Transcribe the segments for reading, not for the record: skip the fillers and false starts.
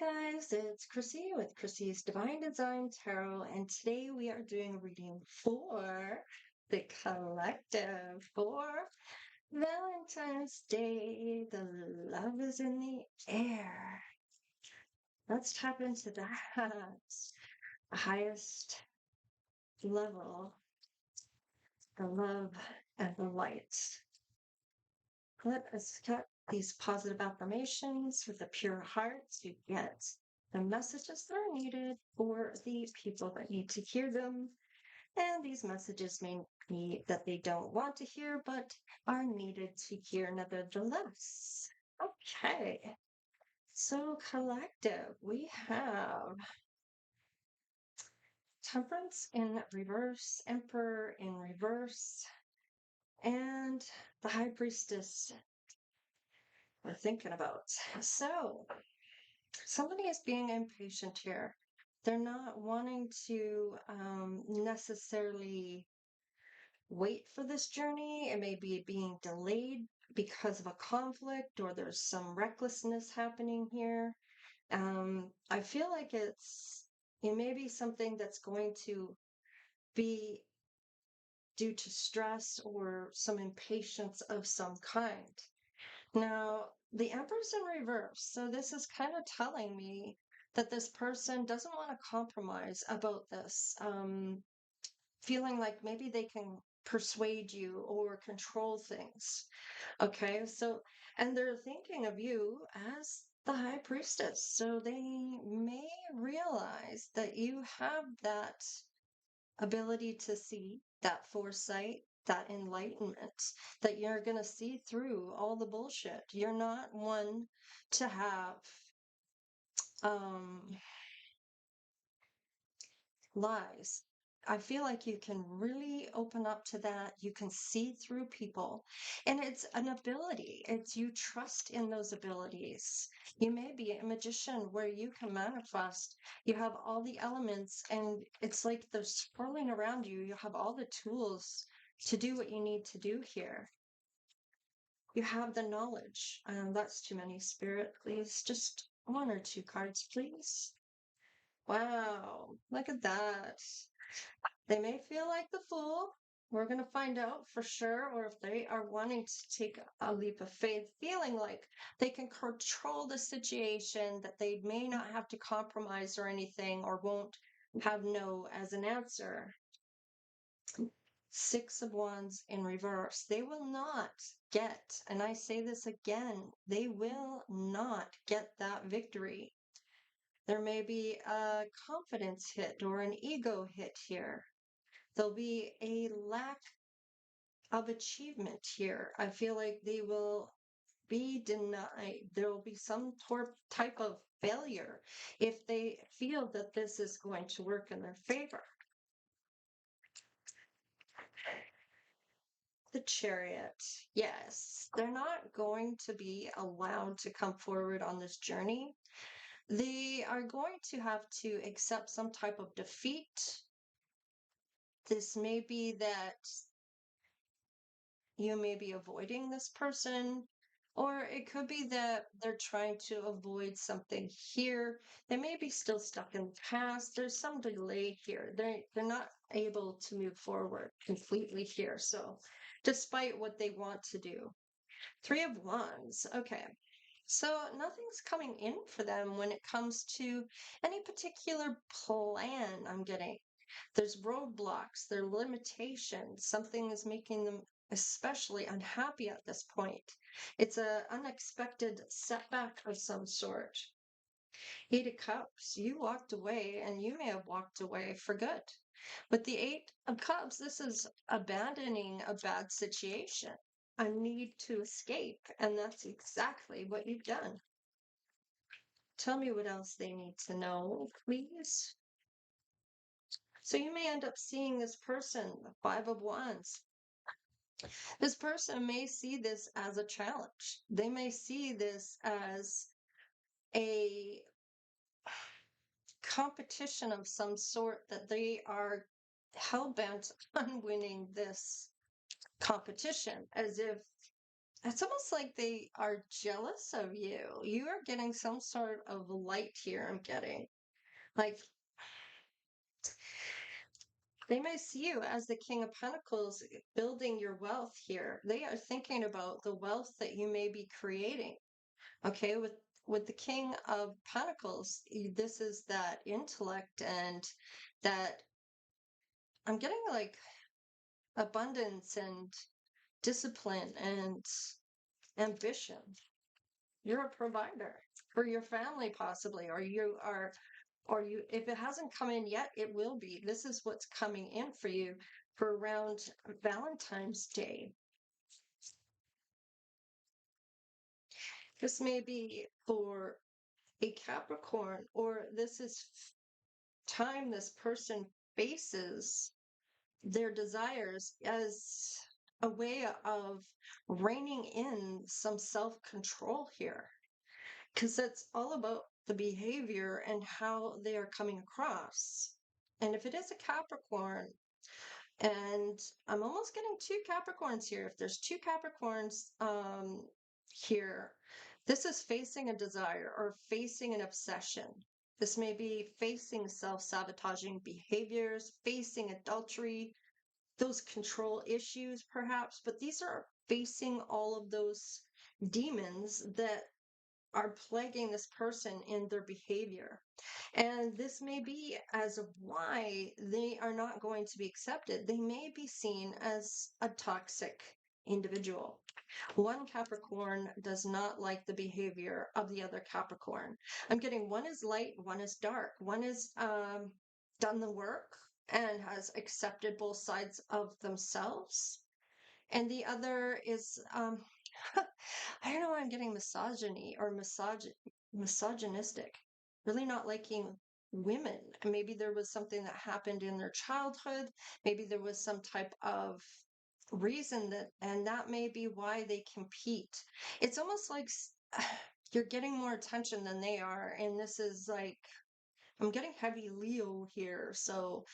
guys, it's Chrissie with Chrissie's Divine Design Tarot, and today we are doing a reading for the collective for Valentine's Day. The love is in the air. Let's tap into that highest level, the love and the light. Let us cut these positive affirmations with a pure heart to get the messages that are needed for the people that need to hear them. And these messages may be that they don't want to hear, but are needed to hear nevertheless. Okay. So, collective, we have Temperance in reverse, Emperor in reverse, and the High Priestess we're thinking about. So, somebody is being impatient here. They're not wanting to necessarily wait for this journey. It may be being delayed because of a conflict or there's some recklessness happening here. I feel like it may be something that's going to be due to stress or some impatience of some kind. Now, the Emperor's in reverse. So this is kind of telling me that this person doesn't want to compromise about this, feeling like maybe they can persuade you or control things. Okay, so, and they're thinking of you as the High Priestess. So they may realize that you have that ability to see, that foresight, that enlightenment, that you're going to see through all the bullshit. You're not one to have um, lies. I feel like you can really open up to that. You can see through people. And it's an ability. It's you trust in those abilities. You may be a magician where you can manifest. You have all the elements, and it's like they're swirling around you. You have all the tools to do what you need to do here. You have the knowledge. That's too many, Spirit. Please, just one or two cards, please. Wow, look at that. They may feel like the fool. We're going to find out for sure, or if they are wanting to take a leap of faith, feeling like they can control the situation, that they may not have to compromise or anything, or won't have no as an answer. Six of Wands in reverse. They will not get, and I say this again, they will not get that victory. There may be a confidence hit or an ego hit here. There'll be a lack of achievement here. I feel like they will be denied. There will be some type of failure if they feel that this is going to work in their favor. The Chariot. Yes, they're not going to be allowed to come forward on this journey. They are going to have to accept some type of defeat. This may be that you may be avoiding this person, or it could be that they're trying to avoid something here. They may be still stuck in the past. There's some delay here. They're not able to move forward completely here. So despite what they want to do. Three of Wands. Okay. So nothing's coming in for them when it comes to any particular plan I'm getting. There's roadblocks, there are limitations. Something is making them especially unhappy at this point. It's an unexpected setback of some sort. Eight of Cups, you walked away, and you may have walked away for good. With the Eight of Cups, this is abandoning a bad situation, a need to escape, and that's exactly what you've done. Tell me what else they need to know, please. So you may end up seeing this person, the Five of Wands. This person may see this as a challenge. They may see this as a competition of some sort, that they are hell bent on winning this competition, as if It's almost like they are jealous of you. You are getting some sort of light here, I'm getting. Like they may see you as the King of Pentacles building your wealth here. They are thinking about the wealth that you may be creating. Okay, with the King of Pentacles, this is that intellect and that I'm getting like abundance and discipline and ambition. You're a provider for your family, possibly, or you are, or you, if it hasn't come in yet, it will be. This is what's coming in for you for around Valentine's Day. This may be for a Capricorn, or this is time this person faces their desires as a way of reining in some self control here. Because it's all about the behavior and how they are coming across. And if it is a Capricorn, and I'm almost getting two Capricorns here. If there's two Capricorns here, this is facing a desire or facing an obsession. This may be facing self-sabotaging behaviors, facing adultery, those control issues perhaps, but these are facing all of those demons that are plaguing this person in their behavior. And this may be as of why they are not going to be accepted. They may be seen as a toxic individual. One Capricorn does not like the behavior of the other Capricorn. I'm getting one is light, one is dark. One is done the work and has accepted both sides of themselves, and the other is I don't know why I'm getting misogyny or misogynistic, really not liking women. And maybe there was something that happened in their childhood. Maybe there was some type of reason that, and that may be why they compete. It's almost like you're getting more attention than they are. And this is like, I'm getting heavy Leo here. So,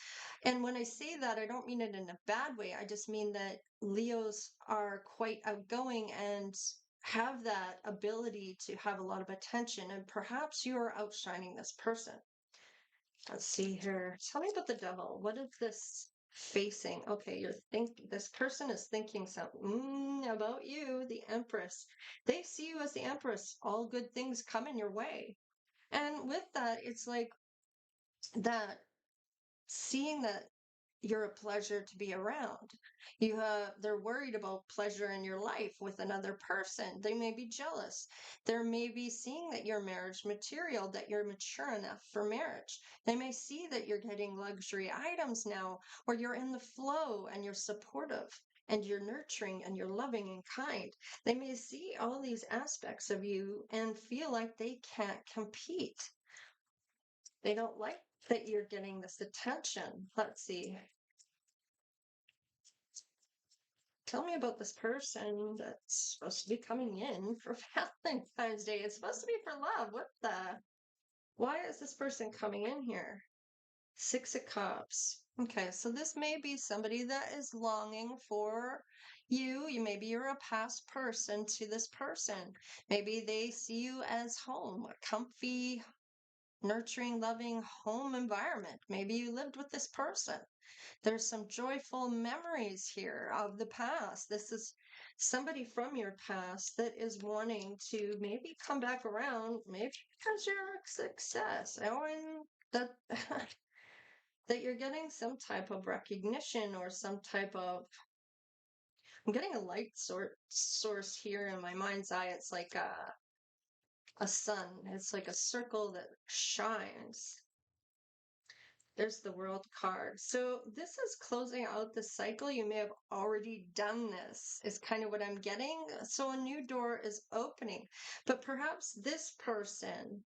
and when I say that, I don't mean it in a bad way. I just mean that Leos are quite outgoing and have that ability to have a lot of attention. And perhaps you are outshining this person. Let's see here. Tell me about the devil. What is this facing? Okay, this person is thinking something about you, the Empress. They see you as the Empress. All good things coming your way. And with that, it's like that seeing that you're a pleasure to be around. They're worried about pleasure in your life with another person. They may be jealous. They may be seeing that you're marriage material, that you're mature enough for marriage. They may see that you're getting luxury items now, or you're in the flow and you're supportive and you're nurturing and you're loving and kind. They may see all these aspects of you and feel like they can't compete. They don't like that you're getting this attention. Let's see. Tell me about this person that's supposed to be coming in for Valentine's Day. It's supposed to be for love. What the? Why is this person coming in here? Six of Cups. Okay, so this may be somebody that is longing for you. Maybe you're a past person to this person. Maybe they see you as home, a comfy, nurturing, loving home environment. Maybe you lived with this person. There's some joyful memories here of the past. This is somebody from your past that is wanting to maybe come back around, maybe because you're a success, and that that you're getting some type of recognition or some type of. I'm getting a light source here in my mind's eye. It's like a sun. It's like a circle that shines. There's the World card. So this is closing out the cycle. You may have already done this, is kind of what I'm getting. So a new door is opening, but perhaps this person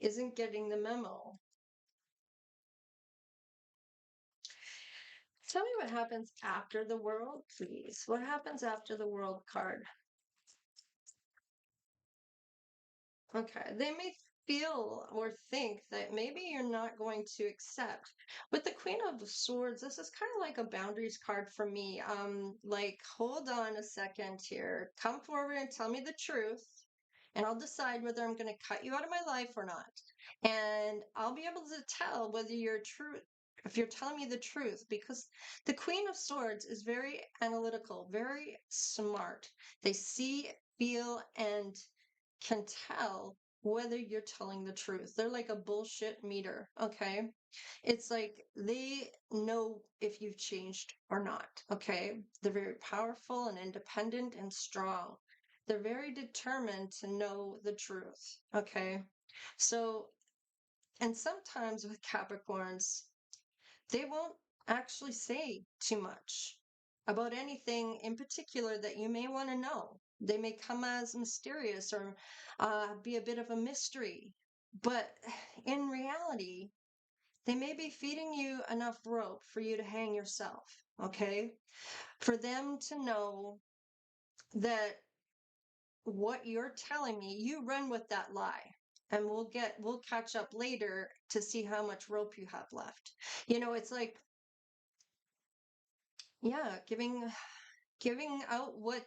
isn't getting the memo. Tell me what happens after the World, please. What happens after the World card? Okay, they may feel or think that maybe you're not going to accept. With the Queen of Swords, this is kind of like a boundaries card for me. Like, hold on a second here. Come forward and tell me the truth, and I'll decide whether I'm going to cut you out of my life or not. And I'll be able to tell whether you're true, if you're telling me the truth, because the Queen of Swords is very analytical, very smart. They see, feel, and can tell whether you're telling the truth. They're like a bullshit meter, okay? It's like they know if you've changed or not, okay? They're very powerful and independent and strong. They're very determined to know the truth, okay? So, and sometimes with Capricorns, they won't actually say too much about anything in particular that you may want to know. They may come as mysterious or be a bit of a mystery. But in reality, they may be feeding you enough rope for you to hang yourself, okay? For them to know that what you're telling me, you run with that lie. And we'll catch up later to see how much rope you have left. You know, it's like, yeah, giving out what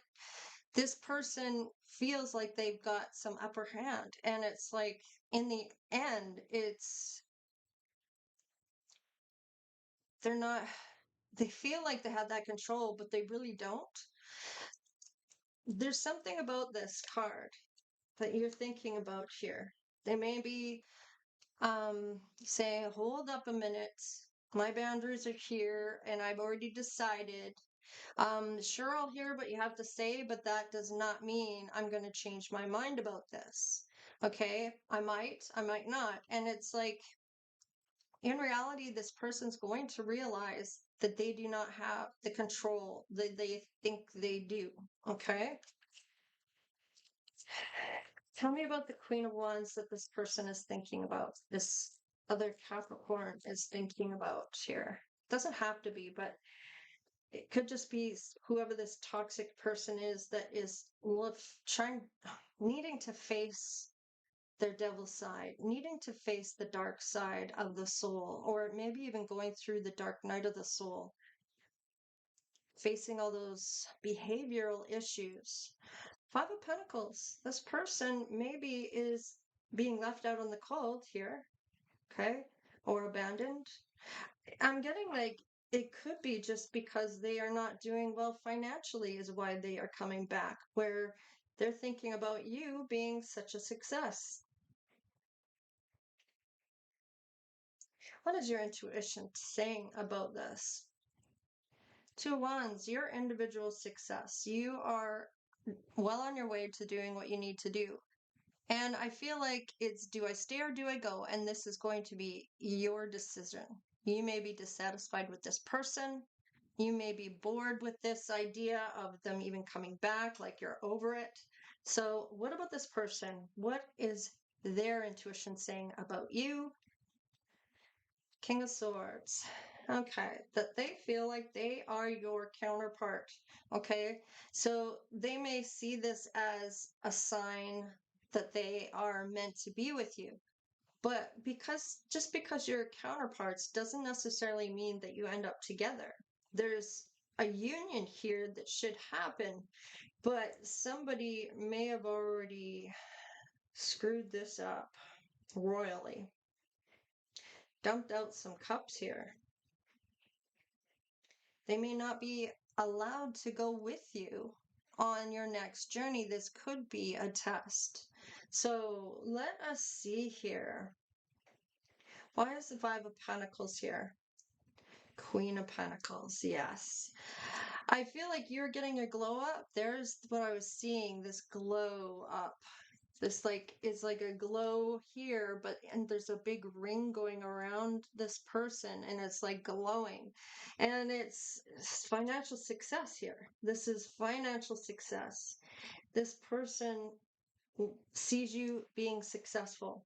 this person feels like they've got some upper hand. And it's like, in the end, they're not, they feel like they have that control, but they really don't. There's something about this card that you're thinking about here. They may be saying, hold up a minute. My boundaries are here and I've already decided. Sure, I'll hear what you have to say, but that does not mean I'm going to change my mind about this. Okay, I might not. And it's like, in reality, this person's going to realize that they do not have the control that they think they do. Okay, tell me about the Queen of Wands that this person is thinking about, this other Capricorn is thinking about here. Doesn't have to be, but it could just be whoever this toxic person is that is trying, needing to face their devil side, needing to face the dark side of the soul, or maybe even going through the dark night of the soul, facing all those behavioral issues. Five of Pentacles. This person maybe is being left out on the cold here, okay, or abandoned. I'm getting like it could be just because they are not doing well financially, is why they are coming back, where they're thinking about you being such a success. What is your intuition saying about this? Two of Wands, your individual success. You are well on your way to doing what you need to do. And I feel like it's, do I stay or do I go? And this is going to be your decision. You may be dissatisfied with this person. You may be bored with this idea of them even coming back, like you're over it. So, what about this person? What is their intuition saying about you? King of Swords. Okay, that they feel like they are your counterpart. Okay, so they may see this as a sign that they are meant to be with you. But just because you're counterparts doesn't necessarily mean that you end up together. There's a union here that should happen, but somebody may have already screwed this up royally. Dumped out some cups here. They may not be allowed to go with you on your next journey. This could be a test. So let us see here. Why is the Five of Pentacles here? Queen of Pentacles, yes. I feel like you're getting a glow up. There's what I was seeing, this glow up. This like is like a glow here, and there's a big ring going around this person and it's like glowing. And it's financial success here. This is financial success. This person sees you being successful.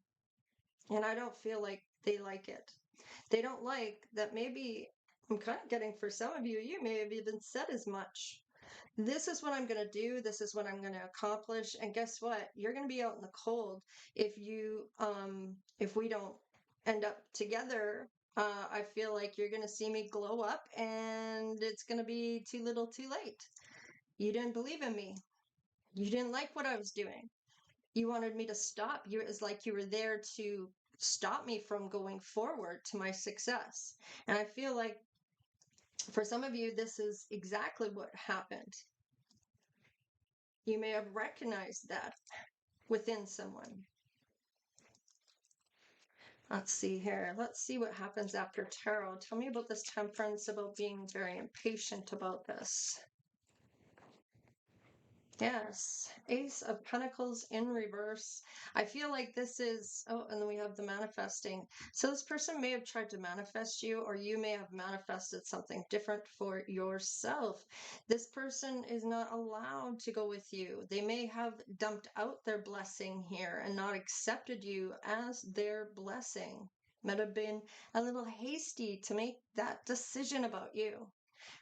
And I don't feel like they like it. They don't like that maybe I'm kind of getting for some of you, you may have even said as much. this is what I'm going to do. This is what I'm going to accomplish. And guess what? You're going to be out in the cold if we don't end up together. I feel like you're going to see me glow up and it's going to be too little too late. You didn't believe in me. You didn't like what I was doing. You wanted me to stop. You, it's like you were there to stop me from going forward to my success. And I feel like for some of you, this is exactly what happened. You may have recognized that within someone. Let's see here. Let's see what happens after tarot. Tell me about this temperance, about being very impatient about this. Yes, Ace of Pentacles in reverse. I feel like this is, oh, and then we have the manifesting. So this person may have tried to manifest you, or you may have manifested something different for yourself. This person is not allowed to go with you. They may have dumped out their blessing here and not accepted you as their blessing. Might have been a little hasty to make that decision about you,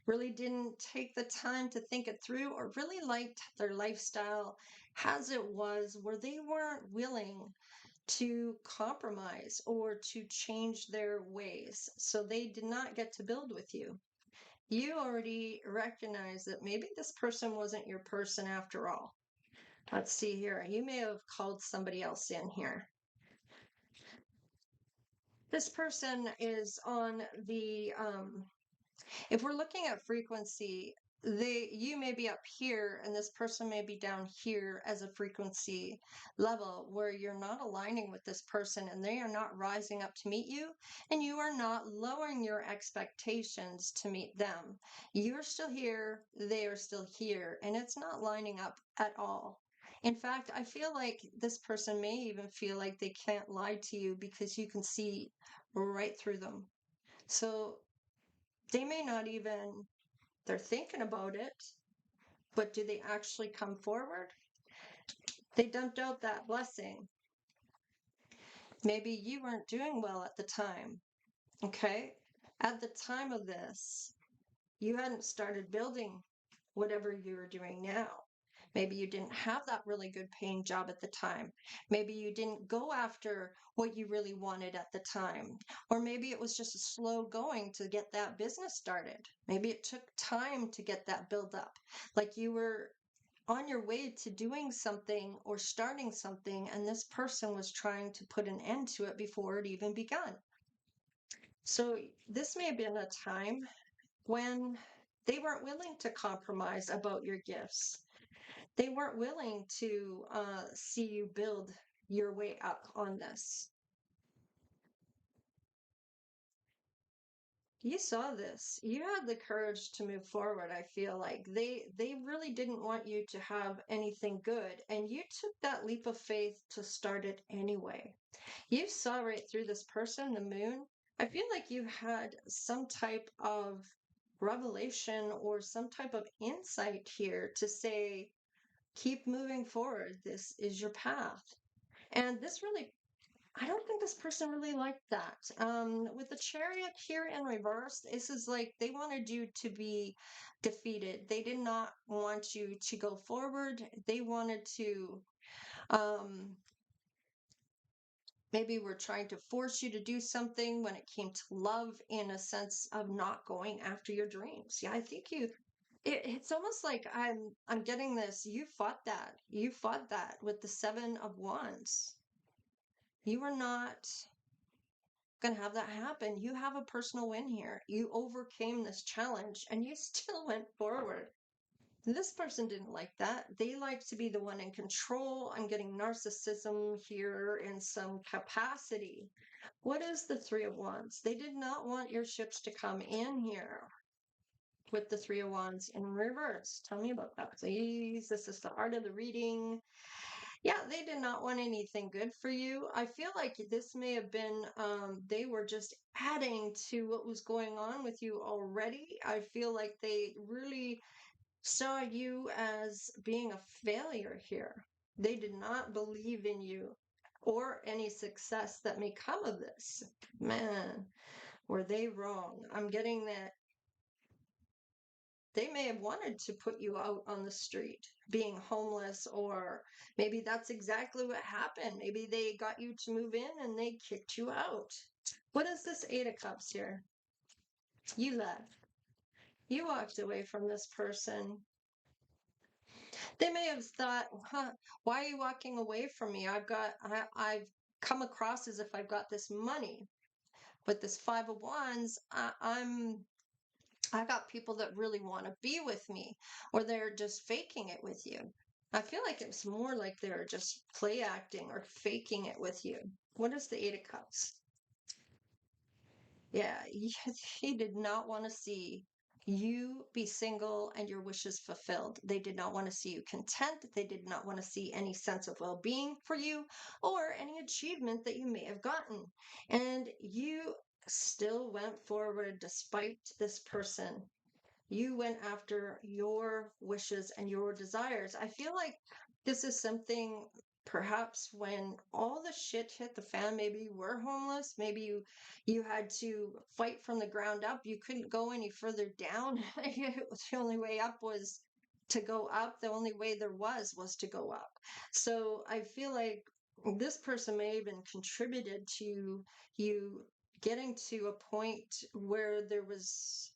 really didn't take the time to think it through, or really liked their lifestyle as it was, where they weren't willing to compromise or to change their ways. So they did not get to build with you. You already recognize that maybe this person wasn't your person after all. Let's see here. You may have called somebody else in here. This person is on the if we're looking at frequency, you may be up here and this person may be down here as a frequency level, where you're not aligning with this person and they are not rising up to meet you, and you are not lowering your expectations to meet them. You're still here, they are still here, and it's not lining up at all. In fact, I feel like this person may even feel like they can't lie to you because you can see right through them. So they may not even, they're thinking about it, but do they actually come forward? They dumped out that blessing. Maybe you weren't doing well at the time. Okay. At the time of this, you hadn't started building whatever you're doing now. Maybe you didn't have that really good paying job at the time. Maybe you didn't go after what you really wanted at the time. Or maybe it was just a slow going to get that business started. Maybe it took time to get that build up. Like you were on your way to doing something or starting something, and this person was trying to put an end to it before it even begun. So this may have been a time when they weren't willing to compromise about your gifts. They weren't willing to see you build your way up on this. You saw this. You had the courage to move forward. I feel like they really didn't want you to have anything good, and you took that leap of faith to start it anyway. You saw right through this person, the moon. I feel like you had some type of revelation or some type of insight here to say, keep moving forward. This is your path. And this really, I don't think this person really liked that. With the chariot here in reverse, this is like they wanted you to be defeated. They did not want you to go forward. They wanted to, um, maybe were trying to force you to do something when it came to love, in a sense of not going after your dreams. Yeah, I think it's almost like I'm getting this. You fought that. You fought that with the 7 of Wands. You are not going to have that happen. You have a personal win here. You overcame this challenge and you still went forward. This person didn't like that. They like to be the one in control. I'm getting narcissism here in some capacity. What is the 3 of Wands? They did not want your ships to come in here with the 3 of Wands in reverse. Tell me about that, please. This is the art of the reading. Yeah, they did not want anything good for you. I feel like this may have been, they were just adding to what was going on with you already. I feel like they really saw you as being a failure here. They did not believe in you or any success that may come of this. Man, were they wrong? I'm getting that They may have wanted to put you out on the street being homeless, or maybe that's exactly what happened. Maybe they got you to move in and they kicked you out. What is this Eight of Cups here? You left. You walked away from this person. They may have thought, huh, why are you walking away from me? I've come across as if I've got this money. But this Five of Wands, I got people that really want to be with me, or they're just faking it with you. I feel like it's more like they're just play acting or faking it with you. What is the Eight of Cups? Yeah, he did not want to see you be single and your wishes fulfilled. They did not want to see you content. They did not want to see any sense of well being for you or any achievement that you may have gotten. And you still went forward despite this person. You went after your wishes and your desires. I feel like this is something perhaps when all the shit hit the fan, maybe you were homeless, maybe you had to fight from the ground up. You couldn't go any further down. The only way up was to go up. The only way there was to go up. So I feel like this person may even contributed to you getting to a point where there was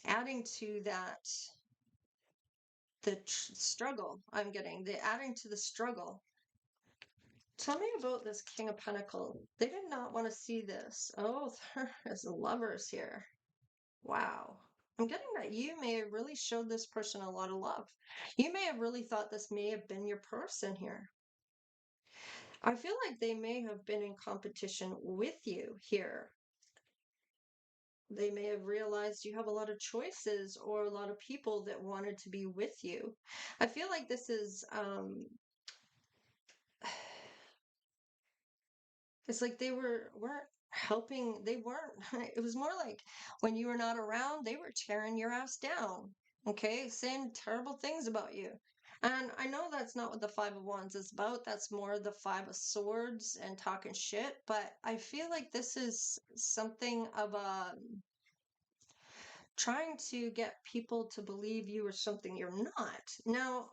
adding to that the struggle I'm getting, the adding to the struggle. Tell me about this King of Pentacles. They did not want to see this. Oh, there's lovers here. Wow. I'm getting that you may have really showed this person a lot of love. You may have really thought this may have been your person here. I feel like they may have been in competition with you here. They may have realized you have a lot of choices or a lot of people that wanted to be with you. I feel like this is it's like they weren't helping. They weren't. It was more like when you were not around, they were tearing your ass down. Okay, saying terrible things about you. And I know that's not what the Five of Wands is about. That's more the Five of Swords and talking shit. But I feel like this is something of a trying to get people to believe you are something you're not. Now,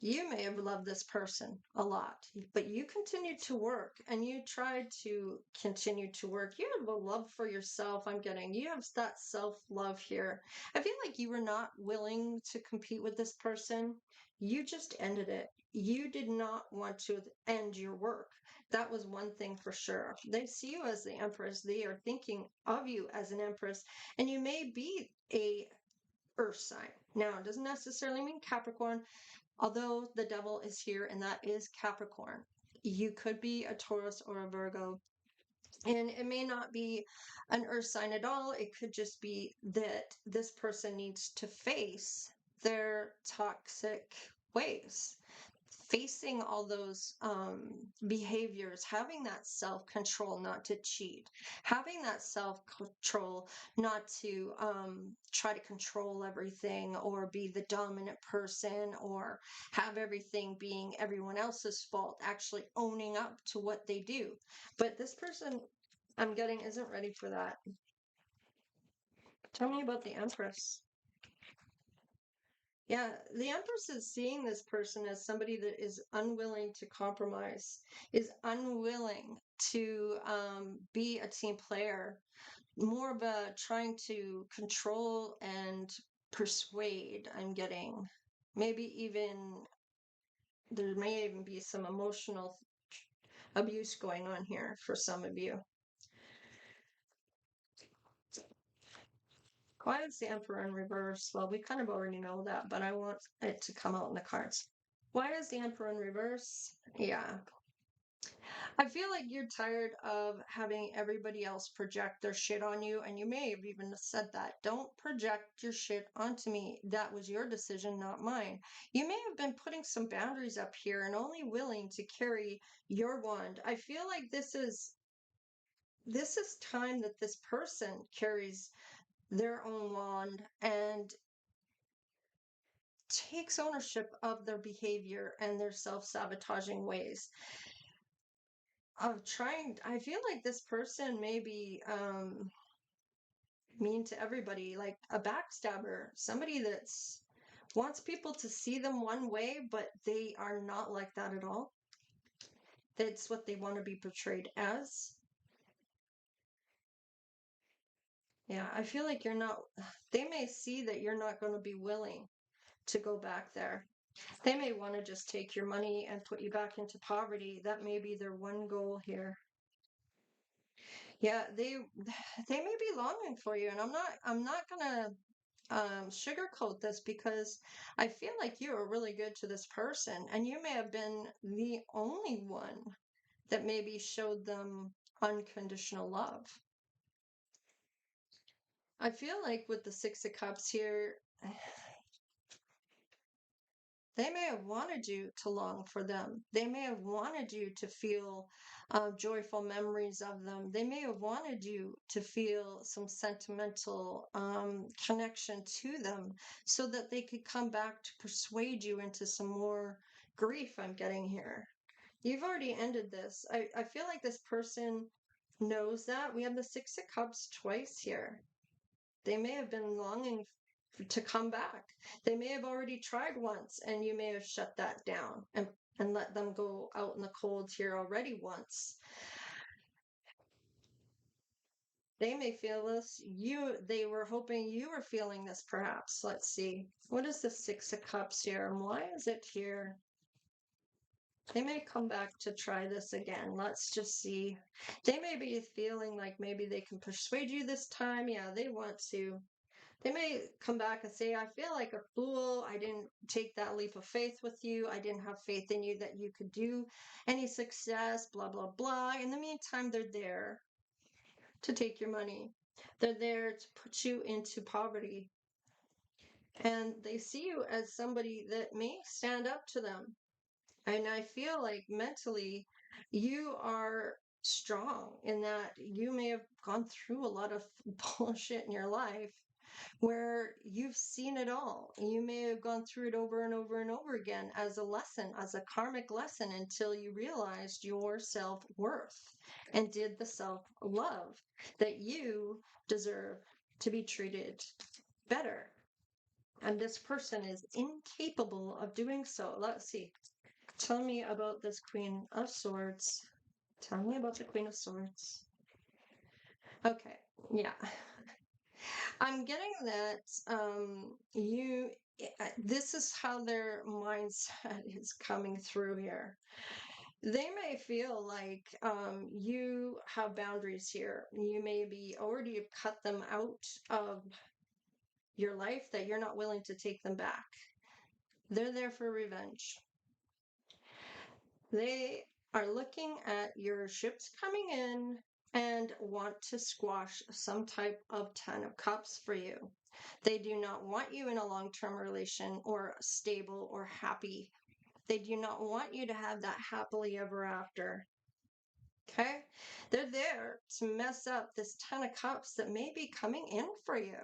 you may have loved this person a lot, but you continued to work and you tried to continue to work. You have a love for yourself. I'm getting you have that self love here. I feel like you were not willing to compete with this person. You just ended it. You did not want to end your work. That was one thing for sure. They see you as the Empress. They are thinking of you as an Empress, and you may be a Earth sign. Now, it doesn't necessarily mean Capricorn. Although the devil is here and that is Capricorn, you could be a Taurus or a Virgo. And it may not be an earth sign at all. It could just be that this person needs to face their toxic ways, facing all those behaviors, having that self control not to cheat, having that self control not to try to control everything or be the dominant person or have everything being everyone else's fault, actually owning up to what they do. But this person I'm getting isn't ready for that. Tell me about the Empress. Yeah, the Empress is seeing this person as somebody that is unwilling to compromise, is unwilling to be a team player, more of a trying to control and persuade. I'm getting maybe even there may even be some emotional abuse going on here for some of you. Why is the Emperor in reverse? Well, we kind of already know that, but I want it to come out in the cards. Why is the Emperor in reverse? Yeah. I feel like you're tired of having everybody else project their shit on you, and you may have even said that. Don't project your shit onto me. That was your decision, not mine. You may have been putting some boundaries up here and only willing to carry your wand. I feel like this is time that this person carries their own wand and takes ownership of their behavior and their self-sabotaging ways of trying. I feel like this person maybe mean to everybody, like a backstabber, somebody that's wants people to see them one way, but they are not like that at all. That's what they want to be portrayed as. Yeah, I feel like you're not, they may see that you're not going to be willing to go back there. They may want to just take your money and put you back into poverty. That may be their one goal here. Yeah, they may be longing for you, and I'm not gonna sugarcoat this because I feel like you are really good to this person, and you may have been the only one that maybe showed them unconditional love. I feel like with the Six of Cups here, they may have wanted you to long for them. They may have wanted you to feel joyful memories of them. They may have wanted you to feel some sentimental connection to them so that they could come back to persuade you into some more grief. I'm getting here. You've already ended this. I feel like this person knows that. We have the Six of Cups twice here. They may have been longing to come back. They may have already tried once and you may have shut that down and let them go out in the cold here already once. They may feel this. They were hoping you were feeling this perhaps. Let's see. What is the Six of Cups here and why is it here? They may come back to try this again. Let's just see. They may be feeling like maybe they can persuade you this time. Yeah, they want to. They may come back and say, I feel like a fool. I didn't take that leap of faith with you. I didn't have faith in you that you could do any success, blah, blah, blah. In the meantime, they're there to take your money. They're there to put you into poverty. And they see you as somebody that may stand up to them. And I feel like mentally you are strong in that you may have gone through a lot of bullshit in your life where you've seen it all. You may have gone through it over and over and over again as a lesson, as a karmic lesson, until you realized your self worth and did the self love that you deserve to be treated better. And this person is incapable of doing so. Let's see. Tell me about this Queen of Swords. Tell me about the Queen of Swords. Okay, yeah. I'm getting that this is how their mindset is coming through here. They may feel like you have boundaries here. You may be already have cut them out of your life, that you're not willing to take them back. They're there for revenge. They are looking at your ships coming in and want to squash some type of Ten of Cups for you. They do not want you in a long-term relation or stable or happy. They do not want you to have that happily ever after. Okay? They're there to mess up this Ten of Cups that may be coming in for you.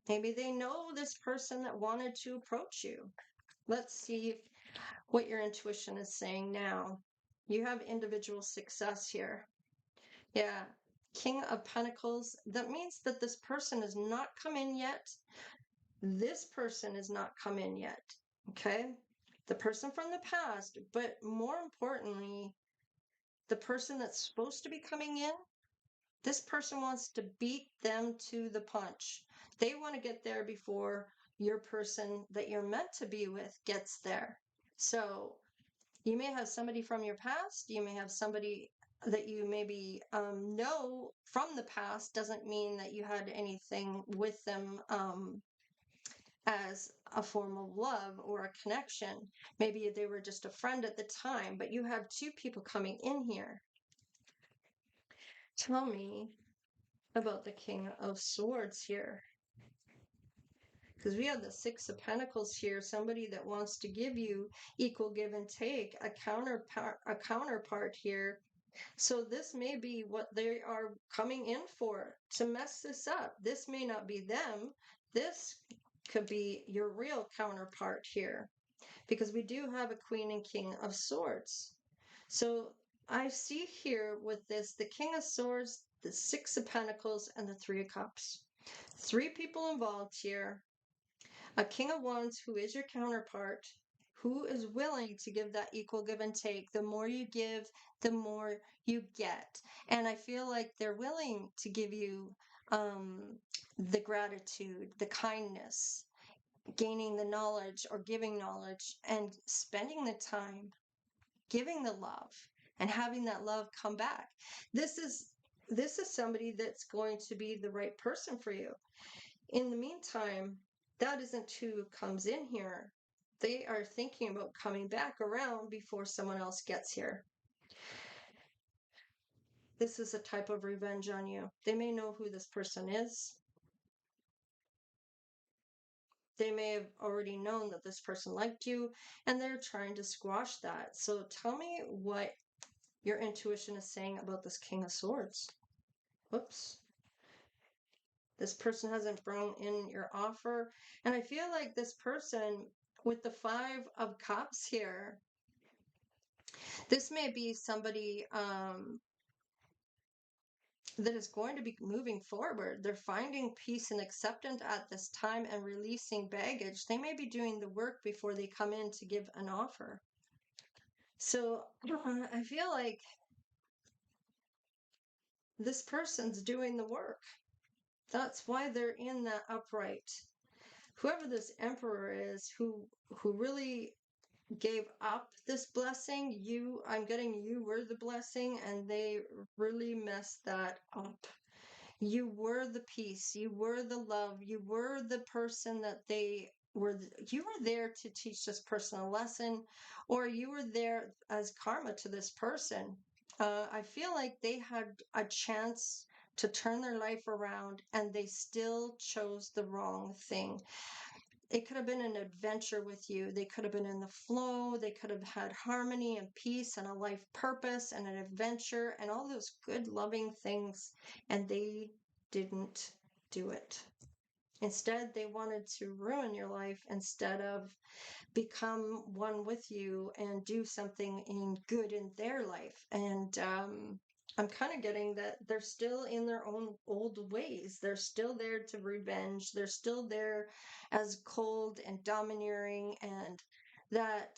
Maybe they know this person that wanted to approach you. Let's see what your intuition is saying now. You have individual success here. Yeah. King of Pentacles. That means that this person has not come in yet. This person has not come in yet. Okay? The person from the past, but more importantly, the person that's supposed to be coming in, this person wants to beat them to the punch. They want to get there before your person that you're meant to be with gets there. So you may have somebody from your past. You may have somebody that you maybe know from the past. Doesn't mean that you had anything with them as a form of love or a connection. Maybe they were just a friend at the time, but you have two people coming in here. Tell me about the King of Swords here. Because we have the Six of Pentacles here, somebody that wants to give you equal give and take, a counterpart here. So this may be what they are coming in for, to mess this up. This may not be them. This could be your real counterpart here, because we do have a Queen and King of Swords. So I see here with this, the King of Swords, the Six of Pentacles, and the Three of Cups. Three people involved here. A King of Wands who is your counterpart, who is willing to give that equal give and take. The more you give, the more you get. And I feel like they're willing to give you the gratitude, the kindness, gaining the knowledge or giving knowledge and spending the time, giving the love and having that love come back. This is somebody that's going to be the right person for you. In the meantime, that isn't who comes in here. They are thinking about coming back around before someone else gets here. This is a type of revenge on you. They may know who this person is. They may have already known that this person liked you and they're trying to squash that. So tell me what your intuition is saying about this King of Swords. Whoops. This person hasn't brought in your offer. And I feel like this person with the Five of Cups here, this may be somebody that is going to be moving forward. They're finding peace and acceptance at this time and releasing baggage. They may be doing the work before they come in to give an offer. So I feel like this person's doing the work. That's why they're in that upright. Whoever this emperor is, who really gave up this blessing, I'm getting you were the blessing, and they really messed that up. You were the peace, you were the love, you were the person that you were there to teach this person a lesson, or you were there as karma to this person. I feel like they had a chance to turn their life around and they still chose the wrong thing. It could have been an adventure with you. They could have been in the flow. They could have had harmony and peace and a life purpose and an adventure and all those good, loving things. And they didn't do it. Instead, they wanted to ruin your life instead of become one with you and do something good in their life. And I'm kind of getting that they're still in their own old ways. They're still there to revenge. They're still there as cold and domineering and that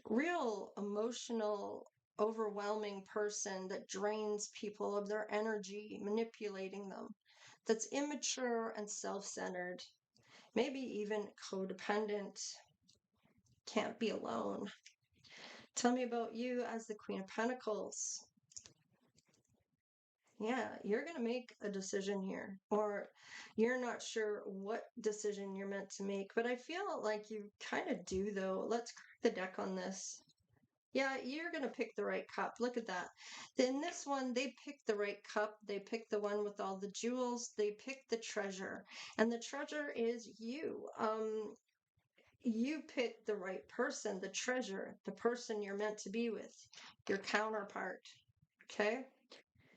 real emotional, overwhelming person that drains people of their energy, manipulating them. That's immature and self-centered, maybe even codependent. Can't be alone. Tell me about you as the Queen of Pentacles. Yeah, you're going to make a decision here, or you're not sure what decision you're meant to make, but I feel like you kind of do, though. Let's crack the deck on this. Yeah, you're going to pick the right cup. Look at that. Then this one, they picked the right cup. They picked the one with all the jewels. They picked the treasure. And the treasure is you. You picked the right person, the treasure, the person you're meant to be with, your counterpart. Okay?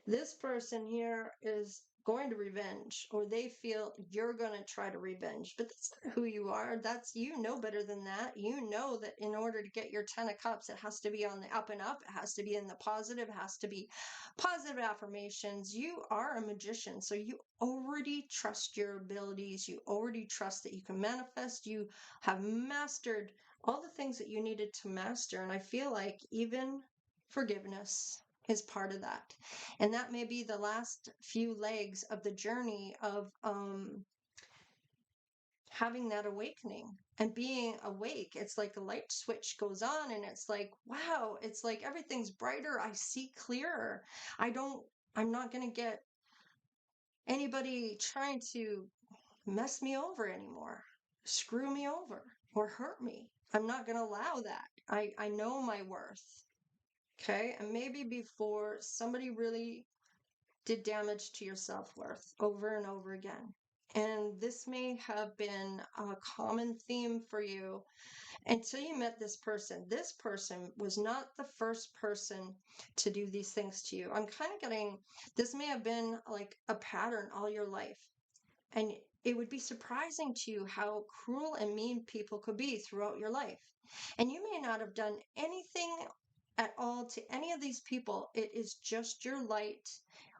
This person here is going to revenge, or they feel you're going to try to revenge, but that's not who you are. That's, you know better than that. You know that in order to get your 10 of cups, it has to be on the up and up. It has to be in the positive. It has to be positive affirmations. You are a magician, so you already trust your abilities. You already trust that you can manifest. You have mastered all the things that you needed to master, and I feel like even forgiveness is part of that. And that may be the last few legs of the journey of having that awakening and being awake. It's like a light switch goes on and it's like, wow, it's like everything's brighter. I see clearer. I'm not going to get anybody trying to mess me over anymore, screw me over, or hurt me. I'm not going to allow that. I know my worth. Okay. And maybe before somebody really did damage to your self-worth over and over again. And this may have been a common theme for you until you met this person. This person was not the first person to do these things to you. I'm kind of getting, this may have been like a pattern all your life. And it would be surprising to you how cruel and mean people could be throughout your life. And you may not have done anything at all to any of these people. It is just your light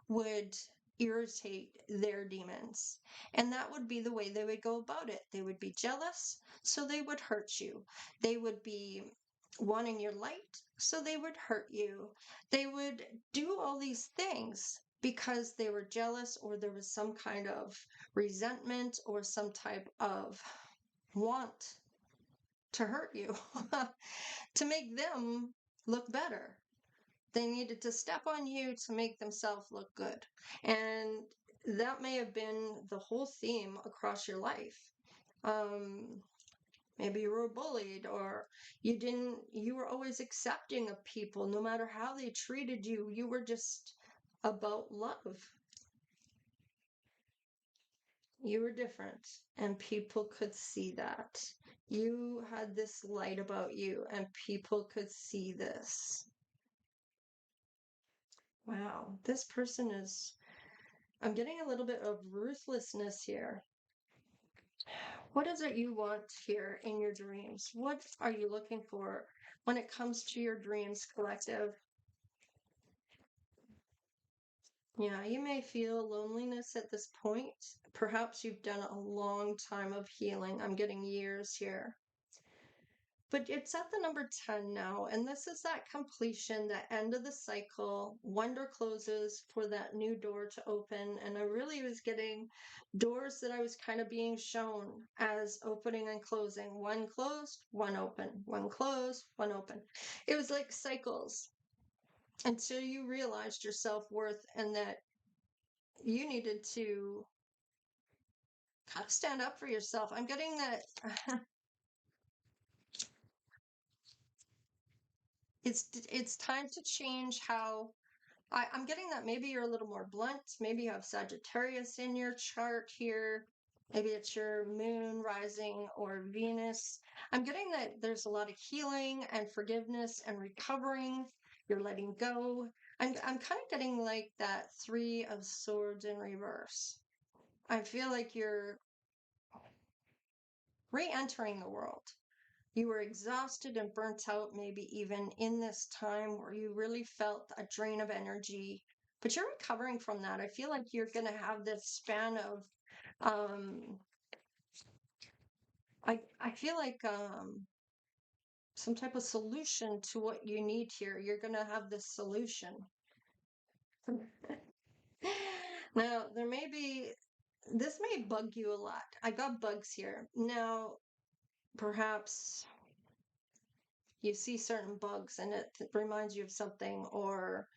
would irritate their demons. And that would be the way they would go about it. They would be jealous, so they would hurt you. They would be wanting your light, so they would hurt you. They would do all these things because they were jealous, or there was some kind of resentment or some type of want to hurt you to make them look better. They needed to step on you to make themselves look good. And that may have been the whole theme across your life. Maybe you were bullied, or you were always accepting of people no matter how they treated you. You were just about love. You were different, and people could see that. You had this light about you, and people could see this. Wow, this person is, I'm getting a little bit of ruthlessness here. What is it you want here in your dreams? What are you looking for when it comes to your dreams, collective? Yeah, you may feel loneliness at this point. Perhaps you've done a long time of healing. I'm getting years here. But it's at the number 10 now, and this is that completion, that end of the cycle. One door closes for that new door to open, and I really was getting doors that I was kind of being shown as opening and closing. One closed, one open, one closed, one open. It was like cycles until you realized your self-worth and that you needed to kind of stand up for yourself. I'm getting that it's time to change how I'm getting that maybe you're a little more blunt. Maybe you have Sagittarius in your chart here. Maybe it's your moon rising or Venus. I'm getting that there's a lot of healing and forgiveness and recovering. You're letting go. I'm kind of getting like that Three of Swords in reverse. I feel like you're re-entering the world. You were exhausted and burnt out, maybe even in this time where you really felt a drain of energy, but you're recovering from that. I feel like you're going to have this span of, I feel like some type of solution to what you need here. You're going to have this solution. Now, this may bug you a lot. I got bugs here. Now, perhaps you see certain bugs and it reminds you of something, or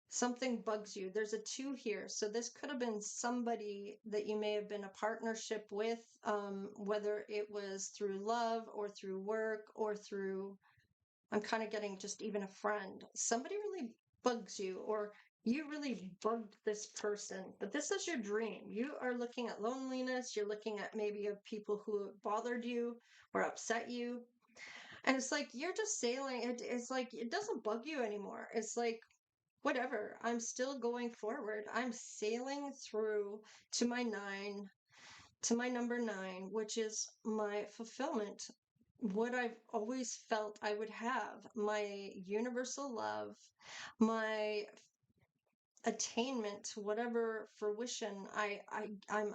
something bugs you. There's a 2 here. So this could have been somebody that you may have been a partnership with, whether it was through love or through work or through, I'm kind of getting just even a friend. Somebody really bugs you, or you really bugged this person, but this is your dream. You are looking at loneliness. You're looking at maybe of people who bothered you or upset you. And it's like you're just sailing. It's like it doesn't bug you anymore. It's like, whatever, I'm still going forward. I'm sailing through to my 9, to my number 9, which is my fulfillment. What I've always felt I would have, my universal love, my attainment to whatever fruition I'm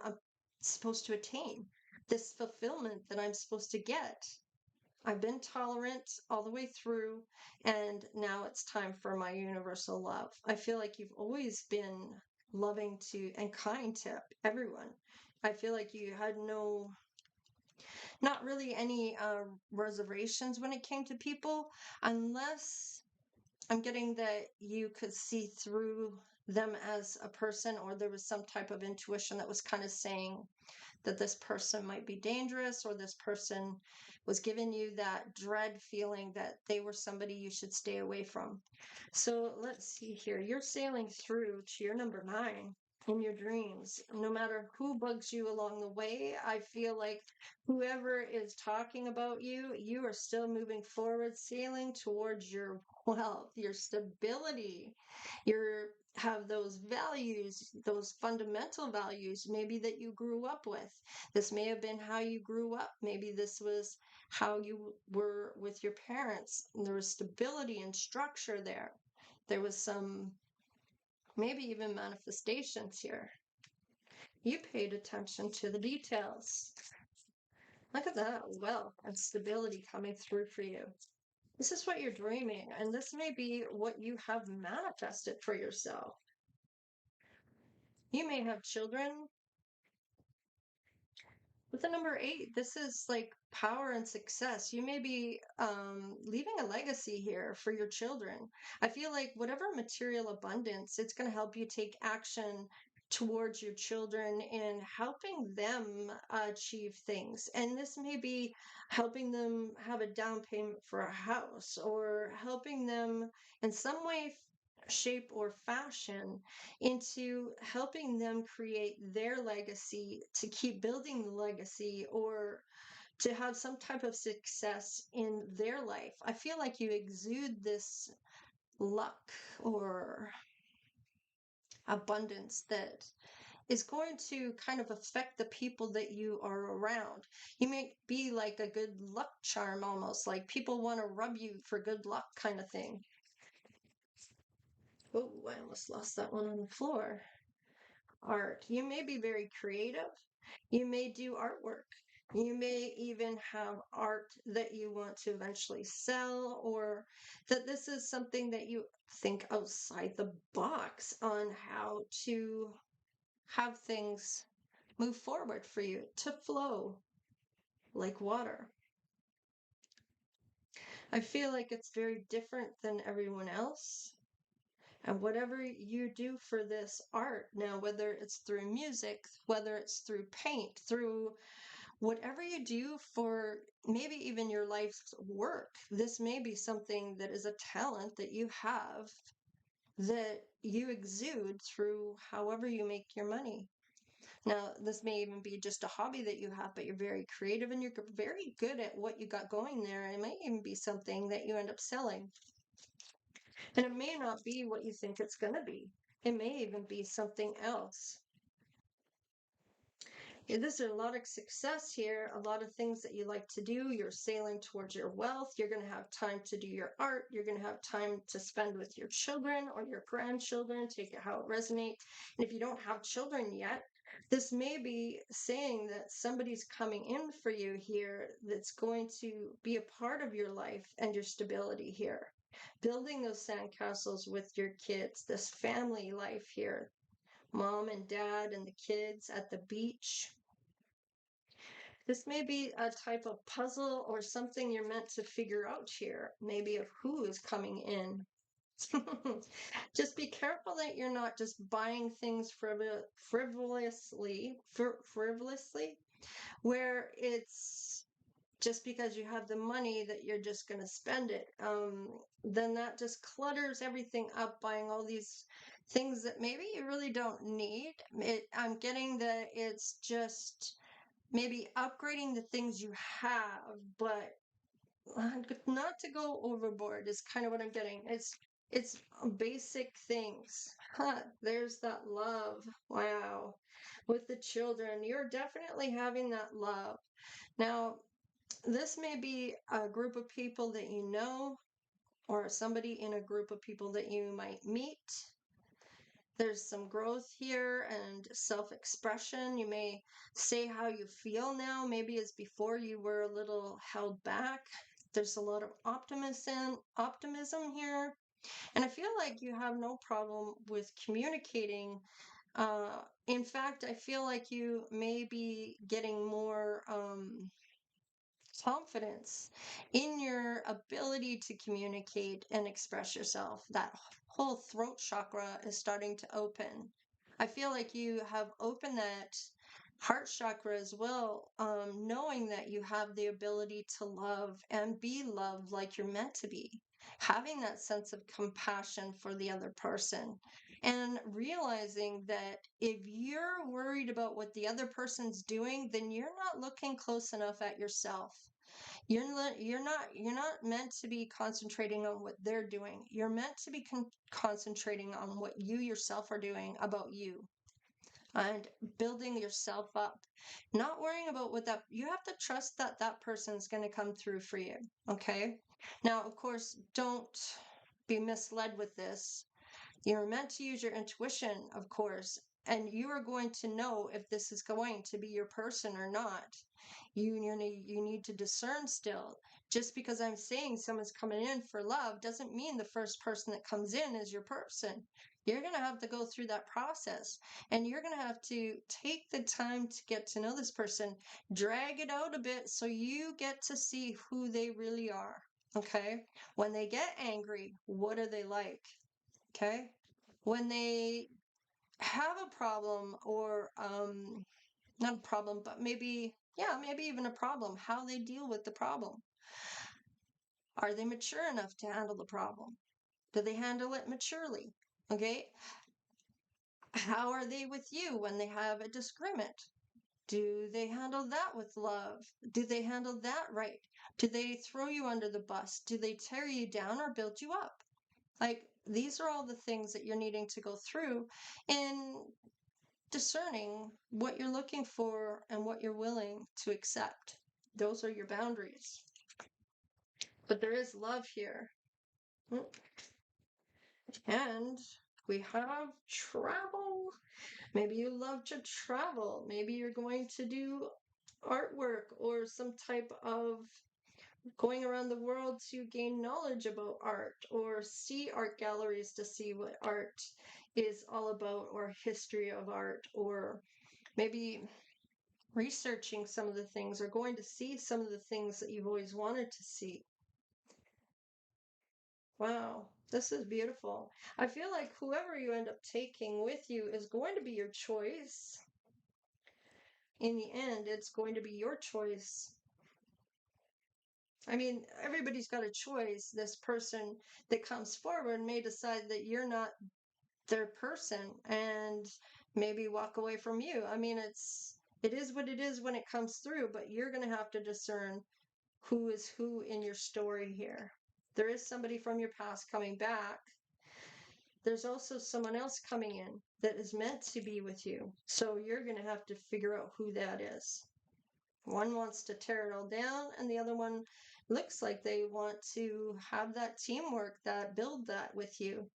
supposed to attain, this fulfillment that I'm supposed to get. I've been tolerant all the way through, and now it's time for my universal love. I feel like you've always been loving to and kind to everyone. I feel like you had not really any reservations when it came to people, unless I'm getting that you could see through them as a person, or there was some type of intuition that was kind of saying that this person might be dangerous, or this person was giving you that dread feeling that they were somebody you should stay away from. So let's see here. You're sailing through to your number 9 in your dreams. No matter who bugs you along the way, I feel like whoever is talking about you, you are still moving forward, sailing towards your wealth, your stability, your have those values, those fundamental values, maybe that you grew up with. This may have been how you grew up. Maybe this was how you were with your parents. And there was stability and structure there. There was some maybe even manifestations here. You paid attention to the details. Look at that wealth and stability coming through for you. This is what you're dreaming, and this may be what you have manifested for yourself. You may have children. With the number 8, this is like power and success. You may be leaving a legacy here for your children. I feel like whatever material abundance, it's going to help you take action towards your children in helping them achieve things. And this may be helping them have a down payment for a house, or helping them in some way, shape, or fashion into helping them create their legacy, to keep building the legacy, or to have some type of success in their life. I feel like you exude this luck or abundance that is going to kind of affect the people that you are around. You may be like a good luck charm, almost like people want to rub you for good luck kind of thing. Oh, I almost lost that one on the floor. Art. You may be very creative. You may do artwork. You may even have art that you want to eventually sell, or that this is something that you think outside the box on how to have things move forward for you to flow like water. I feel like it's very different than everyone else. And whatever you do for this art now, whether it's through music, whether it's through paint, through whatever you do for maybe even your life's work, this may be something that is a talent that you have that you exude through however you make your money. Now, this may even be just a hobby that you have, but you're very creative and you're very good at what you got going there. It might even be something that you end up selling. And it may not be what you think it's going to be. It may even be something else. There's a lot of success here, a lot of things that you like to do. You're sailing towards your wealth. You're going to have time to do your art. You're going to have time to spend with your children or your grandchildren, take it how it resonates. And if you don't have children yet, this may be saying that somebody's coming in for you here that's going to be a part of your life and your stability here. Building those sandcastles with your kids, this family life here, mom and dad and the kids at the beach. This may be a type of puzzle or something you're meant to figure out here, maybe of who is coming in. Just be careful that you're not just buying things frivolously, where it's just because you have the money that you're just going to spend it. Then that just clutters everything up, buying all these things that maybe you really don't need. I'm getting that it's just maybe upgrading the things you have, but not to go overboard is kind of what I'm getting. It's basic things. There's that love. Wow. With the children, you're definitely having that love. Now, this may be a group of people that you know, or somebody in a group of people that you might meet. There's some growth here and self-expression. You may say how you feel now. Maybe as before you were a little held back. There's a lot of optimism here. And I feel like you have no problem with communicating. In fact, I feel like you may be getting more confidence in your ability to communicate and express yourself. That whole throat chakra is starting to open. I feel like you have opened that heart chakra as well, knowing that you have the ability to love and be loved like you're meant to be, having that sense of compassion for the other person, and realizing that if you're worried about what the other person's doing, then you're not looking close enough at yourself. You're not meant to be concentrating on what they're doing. You're meant to be concentrating on what you yourself are doing about you, and building yourself up, not worrying about what that. You have to trust that that person's going to come through for you. Okay. Now, of course, don't be misled with this. You're meant to use your intuition, of course, and you are going to know if this is going to be your person or not. You need to discern still. Just because I'm saying someone's coming in for love doesn't mean the first person that comes in is your person. You're going to have to go through that process, and you're going to have to take the time to get to know this person, drag it out a bit so you get to see who they really are. Okay. When they get angry, what are they like? Okay. When they have a problem, or not a problem, but maybe, yeah, maybe even a problem, how they deal with the problem. Are they mature enough to handle the problem? Do they handle it maturely? Okay. How are they with you when they have a disagreement? Do they handle that with love? Do they handle that right? Do they throw you under the bus? Do they tear you down or build you up? Like, these are all the things that you're needing to go through in discerning what you're looking for and what you're willing to accept. Those are your boundaries. But there is love here. And we have travel. Maybe you love to travel. Maybe you're going to do artwork or some type of going around the world to gain knowledge about art, or see art galleries to see what art is all about, or history of art, or maybe researching some of the things, or going to see some of the things that you've always wanted to see. Wow, this is beautiful. I feel like whoever you end up taking with you is going to be your choice. In the end, it's going to be your choice. I mean, everybody's got a choice. This person that comes forward may decide that you're not their person and maybe walk away from you. I mean, it is what it is when it comes through, but you're going to have to discern who is who in your story here. There is somebody from your past coming back. There's also someone else coming in that is meant to be with you. So you're going to have to figure out who that is. One wants to tear it all down, and the other one looks like they want to have that teamwork, that build that with you.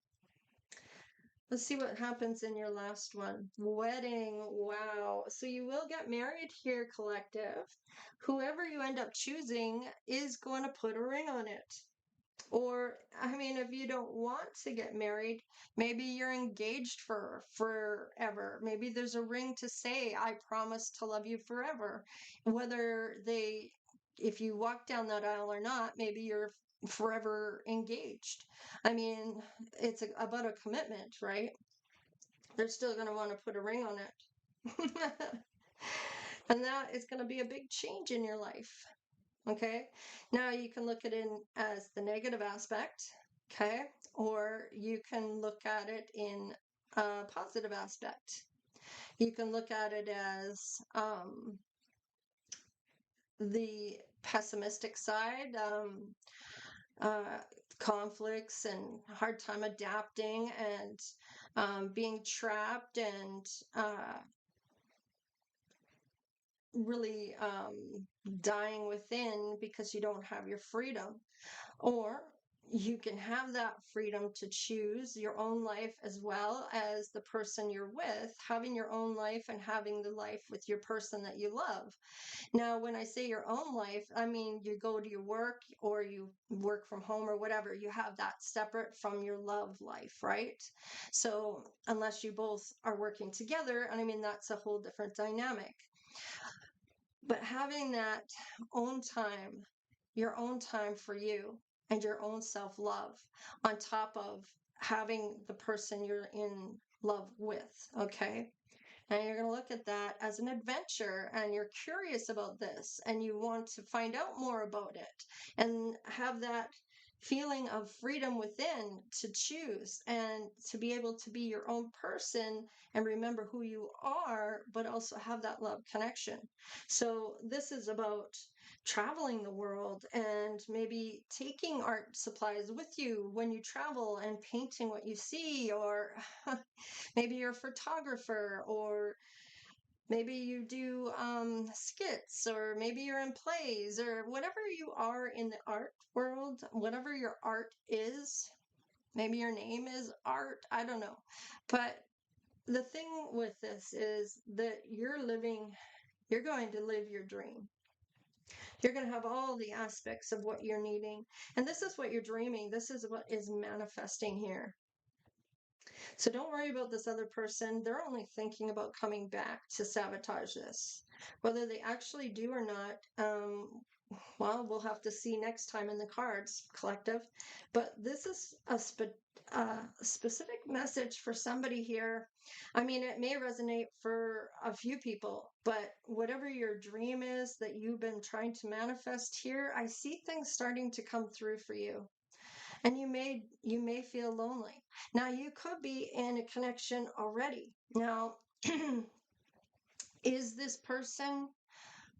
Let's see what happens in your last one. Wedding. Wow. So you will get married here, collective. Whoever you end up choosing is going to put a ring on it. Or, I mean, if you don't want to get married, maybe you're engaged for forever. Maybe there's a ring to say, I promise to love you forever. If you walk down that aisle or not, maybe you're forever engaged. I mean, it's about a commitment, right? They're still going to want to put a ring on it. And that is going to be a big change in your life. Okay. Now you can look at it as the negative aspect. Okay. Or you can look at it in a positive aspect. You can look at it as the pessimistic side, uh, conflicts and hard time adapting, and being trapped, and really dying within because you don't have your freedom. Or you can have that freedom to choose your own life as well as the person you're with, having your own life and having the life with your person that you love. Now, when I say your own life, I mean you go to your work or you work from home or whatever, you have that separate from your love life, right? So, unless you both are working together, and I mean, that's a whole different dynamic. But having that own time, your own time for you and your own self love, on top of having the person you're in love with, okay? And you're going to look at that as an adventure, and you're curious about this and you want to find out more about it and have that feeling of freedom within to choose and to be able to be your own person and remember who you are, but also have that love connection. So this is about traveling the world and maybe taking art supplies with you when you travel and painting what you see, or maybe you're a photographer, or maybe you do skits, or maybe you're in plays, or whatever you are in the art world, whatever your art is, Maybe your name is Art. I don't know. But the thing with this is that you're going to live your dream. You're going to have all the aspects of what you're needing. And this is what you're dreaming. This is what is manifesting here. So don't worry about this other person. They're only thinking about coming back to sabotage this. Whether they actually do or not, well, we'll have to see next time in the cards, collective. But this is a specific message for somebody here. I mean, it may resonate for a few people, but whatever your dream is that you've been trying to manifest here, I see things starting to come through for you. And you may feel lonely. Now you could be in a connection already. Now, is this person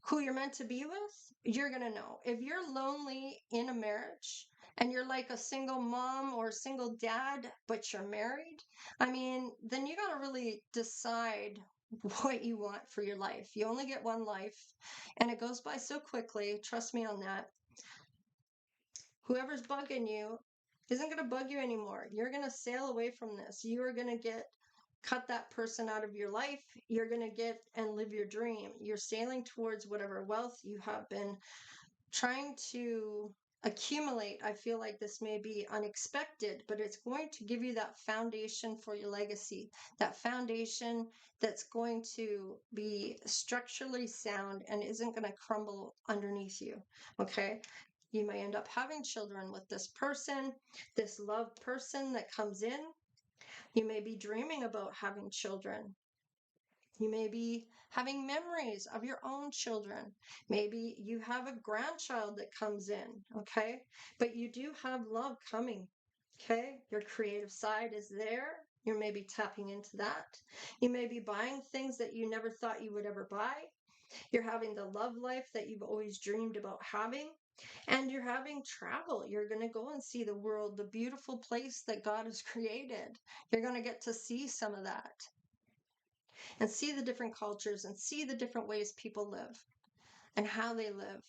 who you're meant to be with? You're going to know. If you're lonely in a marriage and you're like a single mom or a single dad, but you're married, I mean, then you got to really decide what you want for your life. You only get one life and it goes by so quickly. Trust me on that. Whoever's bugging you isn't going to bug you anymore. You're going to sail away from this. You are going to cut that person out of your life. You're going to get and live your dream. You're sailing towards whatever wealth you have been trying to accumulate. I feel like this may be unexpected, but it's going to give you that foundation for your legacy, that foundation that's going to be structurally sound and isn't going to crumble underneath you. Okay. You may end up having children with this person, this loved person that comes in. You may be dreaming about having children. You may be having memories of your own children. Maybe you have a grandchild that comes in, okay? But you do have love coming, okay? Your creative side is there. You may be tapping into that. You may be buying things that you never thought you would ever buy. You're having the love life that you've always dreamed about having. And you're having travel. You're going to go and see the world, the beautiful place that God has created. You're going to get to see some of that and see the different cultures and see the different ways people live and how they live.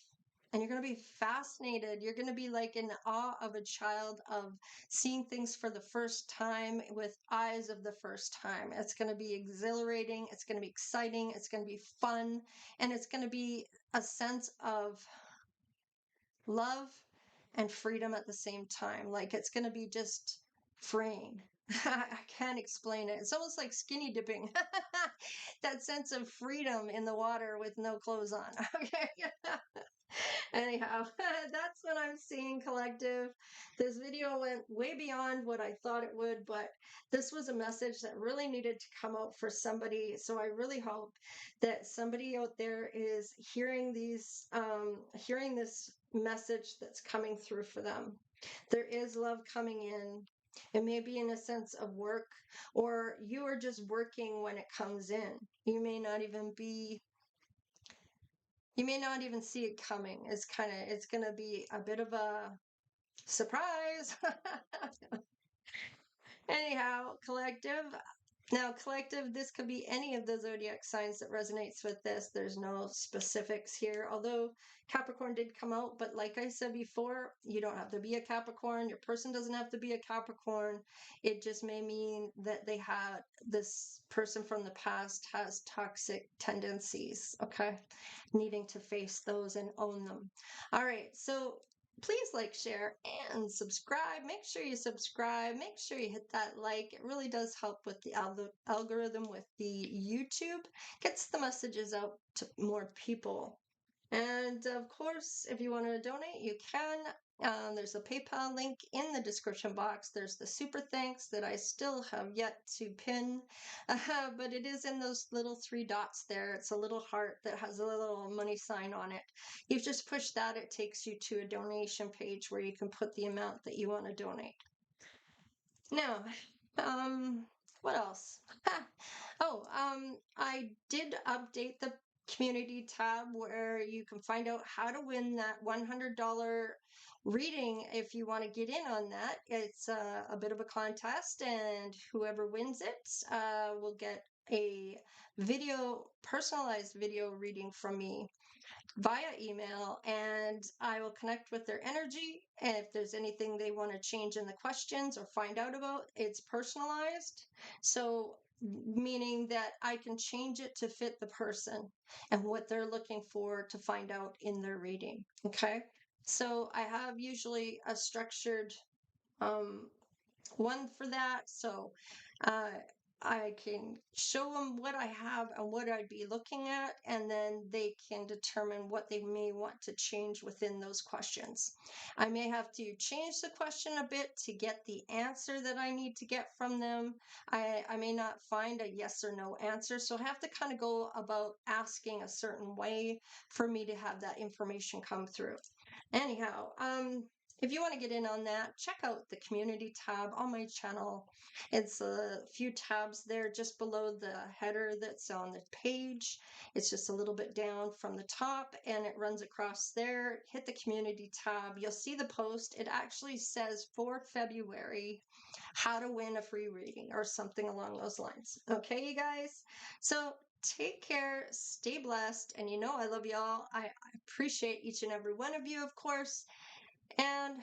And you're going to be fascinated. You're going to be like in awe of a child of seeing things for the first time with eyes of the first time. It's going to be exhilarating. It's going to be exciting. It's going to be fun. And it's going to be a sense of love and freedom at the same time. Like it's going to be just freeing. I can't explain it. It's almost like skinny dipping. That sense of freedom in the water with no clothes on. Okay. Anyhow, that's what I'm seeing, collective. This video went way beyond what I thought it would, but this was a message that really needed to come out for somebody. So I really hope that somebody out there is hearing hearing this message that's coming through for them. There is love coming in. It may be in a sense of work, or you are just working when it comes in. You may not even see it coming. It's going to be a bit of a surprise. Anyhow, collective. Now, collective, this could be any of the zodiac signs that resonates with this. There's no specifics here, although Capricorn did come out. But like I said before, you don't have to be a Capricorn. Your person doesn't have to be a Capricorn. It just may mean that this person from the past has toxic tendencies, okay? Needing to face those and own them. All right, so please like, share, and subscribe. Make sure you subscribe. Make sure you hit that like. It really does help with the algorithm with the YouTube. Gets the messages out to more people. And of course, if you want to donate, you can. There's a PayPal link in the description box. There's the super thanks that I still have yet to pin, but it is in those little 3 dots there. It's a little heart that has a little money sign on it. You just push that, it takes you to a donation page where you can put the amount that you want to donate. Now, what else? I did update the community tab where you can find out how to win that $100 reading if you want to get in on that. It's a bit of a contest, and whoever wins it will get a personalized video reading from me. via email, and I will connect with their energy. And if there's anything they want to change in the questions or find out about, it's personalized. So, meaning that I can change it to fit the person and what they're looking for to find out in their reading. Okay. So, I have usually a structured um, one for that. So uh, I can show them what I have and what I'd be looking at, and then they can determine what they may want to change within those questions. I may have to change the question a bit to get the answer that I need to get from them. I may not find a yes or no answer, so I have to kind of go about asking a certain way for me to have that information come through. Anyhow, if you want to get in on that, check out the community tab on my channel. It's a few tabs there just below the header that's on the page. It's just a little bit down from the top and it runs across there. Hit the community tab. You'll see the post. It actually says for February, how to win a free reading or something along those lines. Okay, you guys? So take care, stay blessed, and you know I love y'all. I appreciate each and every one of you, of course. And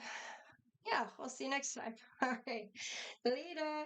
yeah, we'll see you next time. All right. Later.